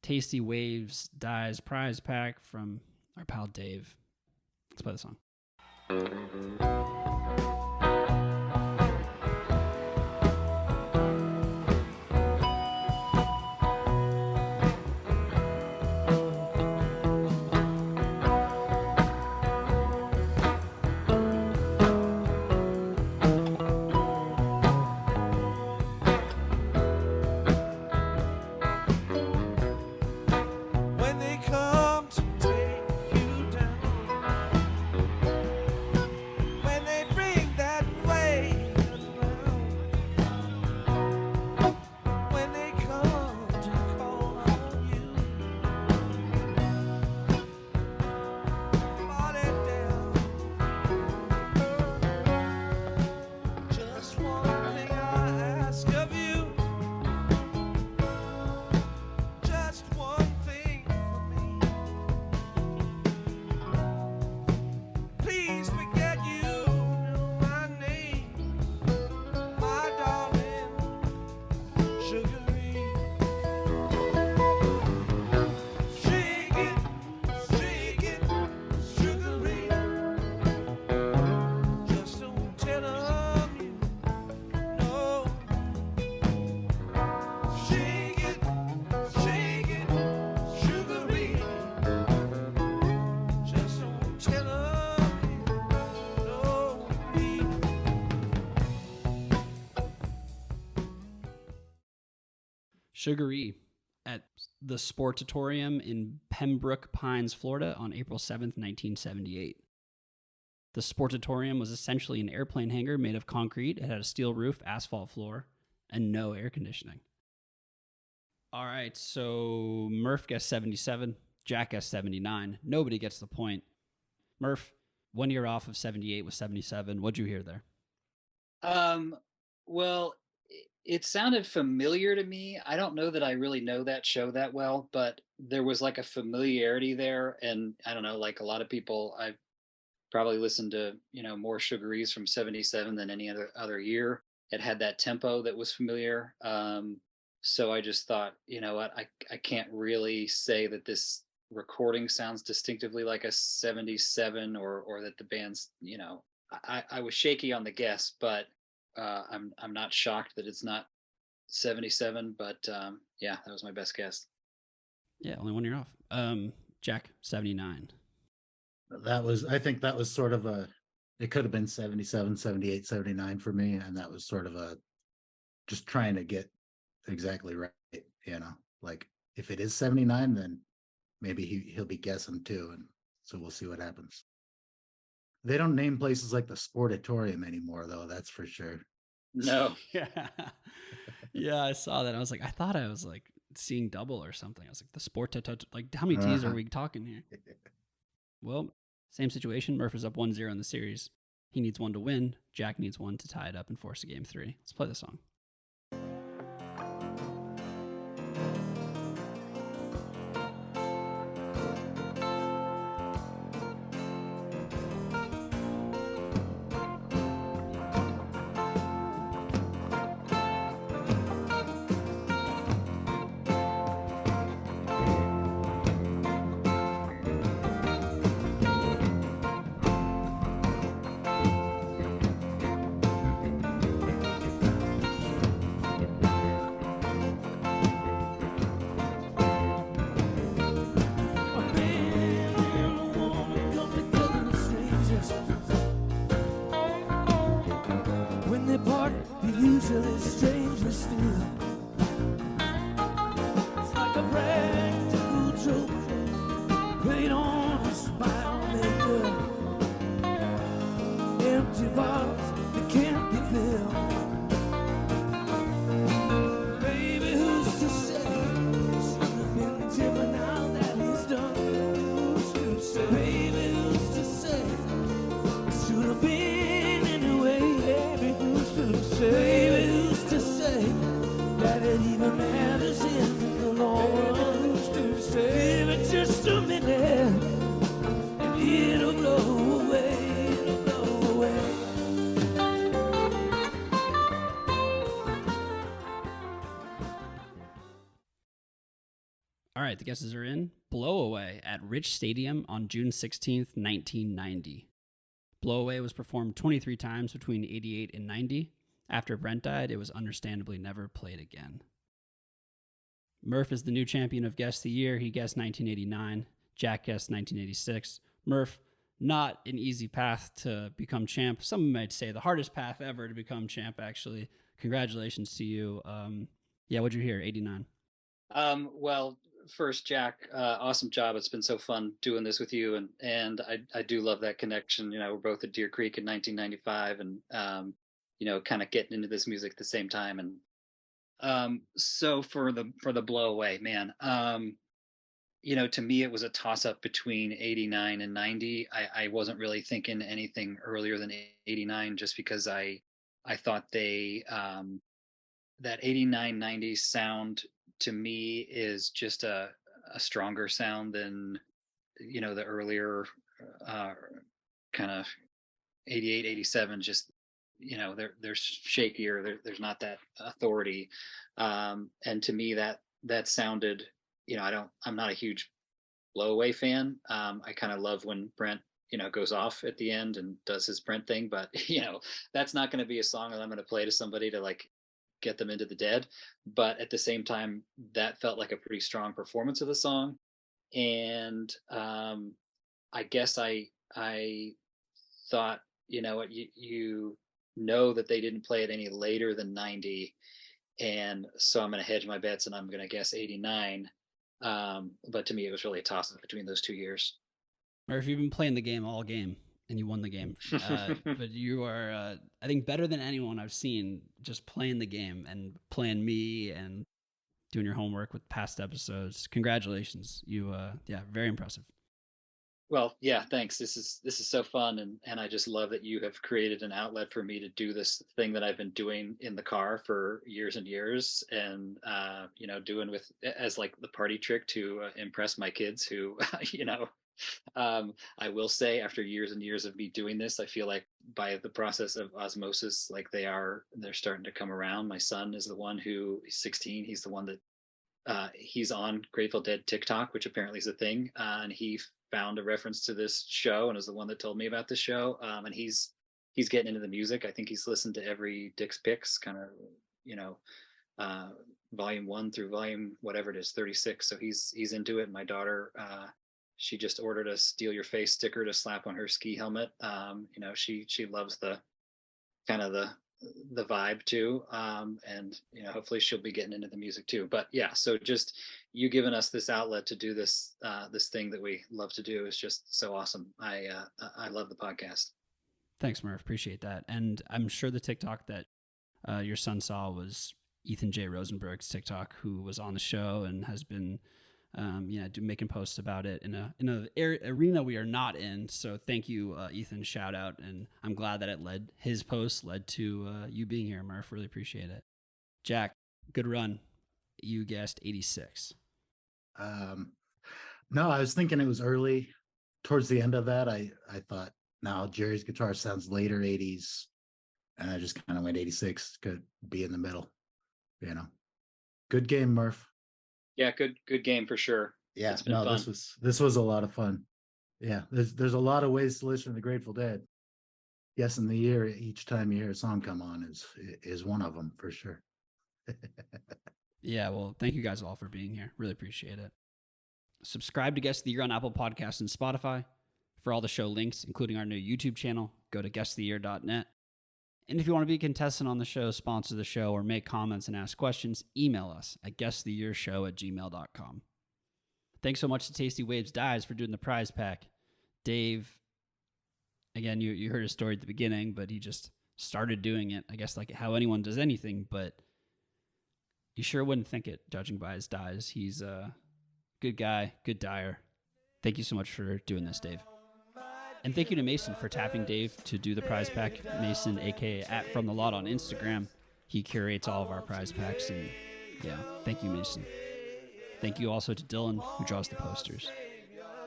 Tasty Waves Dies prize pack from our pal Dave. Let's play the song. When they come to take you down, Sugaree at the Sportatorium in Pembroke Pines, Florida on April 7th, 1978. The Sportatorium was essentially an airplane hangar made of concrete. It had a steel roof, asphalt floor, and no air conditioning. All right, so Murph guessed 77, Jack guessed 79. Nobody gets the point. Murph, 1 year off of 78 was 77. What'd you hear there? Well, it sounded familiar to me. I don't know that I really know that show that well, but there was like a familiarity there. And I don't know, like a lot of people, I've probably listened to, more Sugarees from 77 than any other year. It had that tempo that was familiar. So I just thought, you know what, I can't really say that this recording sounds distinctively like a 77 or that the band's, I was shaky on the guess, but I'm not shocked that it's not 77, but yeah, that was my best guess. Yeah, only 1 year off. Jack, 79. I think that was sort of it could have been 77, 78, 79 for me. And that was sort of just trying to get exactly right. Like if it is 79, then maybe he'll be guessing too. And so we'll see what happens. They don't name places like the Sportatorium anymore, though. That's for sure. No. Yeah. Yeah, I saw that. I was like, I thought I was like seeing double or something. I was like, the Sportatorium, like how many T's are we talking here? Well, same situation. Murph is up 1-0 in the series. He needs one to win. Jack needs one to tie it up and force a game 3. Let's play the song. All right, the guesses are in. Blow Away at Rich Stadium on June 16th, 1990. Blow Away was performed 23 times between 88 and 90. After Brent died, it was understandably never played again. Murph is the new champion of Guess the Year. He guessed 1989. Jack guessed 1986. Murph, not an easy path to become champ. Some might say the hardest path ever to become champ, actually. Congratulations to you. Yeah, what'd you hear? 89. Well, first, Jack, awesome job. It's been so fun doing this with you, and I do love that connection. We're both at Deer Creek in 1995, and kind of getting into this music at the same time. And so for the Blow Away, man, to me it was a toss up between 89 and 90. I wasn't really thinking anything earlier than 89, just because I thought they that 89-90 sound to me is just a stronger sound than the earlier kind of 88-87. Just they're shakier. There's not that authority, and to me that sounded. I'm not a huge Blow Away fan. I kind of love when Brent goes off at the end and does his Brent thing, but that's not going to be a song that I'm going to play to somebody to like get them into the dead. But at the same time, that felt like a pretty strong performance of the song. And I guess I thought, you know that they didn't play it any later than 90. And so I'm going to hedge my bets, and I'm going to guess 89. But to me, it was really a toss-up between those 2 years. Murph, you've been playing the game all game, and you won the game. But you are, I think, better than anyone I've seen just playing the game and playing me and doing your homework with past episodes. Congratulations. You, very impressive. Well, yeah, thanks. This is so fun, and I just love that you have created an outlet for me to do this thing that I've been doing in the car for years and years, and doing with as like the party trick to impress my kids who, I will say after years and years of me doing this, I feel like by the process of osmosis, like they're starting to come around. My son is the one who is 16. He's the one that he's on Grateful Dead TikTok, which apparently is a thing, and he found a reference to this show and is the one that told me about this show. And he's getting into the music. I think he's listened to every Dick's Picks kind of, volume 1 through volume, whatever it is, 36. So he's into it. My daughter, she just ordered a Steal Your Face sticker to slap on her ski helmet. She loves the kind of the vibe too. And hopefully she'll be getting into the music too. But yeah, so just you giving us this outlet to do this thing that we love to do is just so awesome. I love the podcast. Thanks, Murph. Appreciate that. And I'm sure the TikTok that your son saw was Ethan J. Rosenberg's TikTok, who was on the show and has been making posts about it in a arena we are not in. So thank you, Ethan. Shout out, and I'm glad that his post led to you being here, Murph. Really appreciate it. Jack, good run. You guessed 86. No, I was thinking it was early. Towards the end of that, I thought, now Jerry's guitar sounds later 80s, and I just kind of went 86. Could be in the middle. Good game, Murph. Yeah, good game for sure. Yeah, it's been fun. This was a lot of fun. Yeah, there's a lot of ways to listen to the Grateful Dead. Guessing the year each time you hear a song come on is one of them for sure. Yeah, well, thank you guys all for being here. Really appreciate it. Subscribe to Guest of the Year on Apple Podcasts and Spotify. For all the show links, including our new YouTube channel, go to guestoftheyear.net. And if you want to be a contestant on the show, sponsor the show, or make comments and ask questions, email us at guestoftheyearshow@gmail.com. Thanks so much to Tasty Waves Dyes for doing the prize pack. Dave, again, you heard his story at the beginning, but he just started doing it, I guess, like how anyone does anything, but you sure wouldn't think it, judging by his dyes. He's a good guy, good dyer. Thank you so much for doing this, Dave. And thank you to Mason for tapping Dave to do the prize pack. Mason, aka @FromTheLot on Instagram. He curates all of our prize packs, and yeah, thank you, Mason. Thank you also to Dylan, who draws the posters.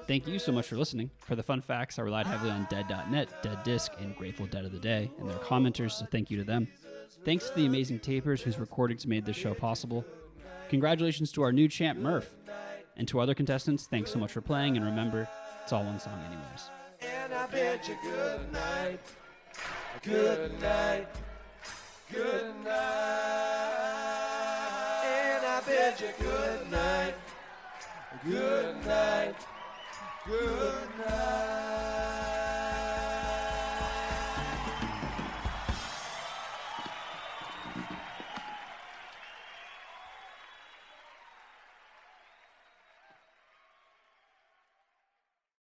Thank you so much for listening. For the fun facts, I relied heavily on Dead.net, Dead Disc, and Grateful Dead of the Day, and their commenters, so thank you to them. Thanks to the amazing tapers whose recordings made this show possible. Congratulations to our new champ, Murph. And to other contestants, thanks so much for playing, and remember, it's all one song anyways. And I bid you good night, good night, good night. And I bid you good night, good night, good night.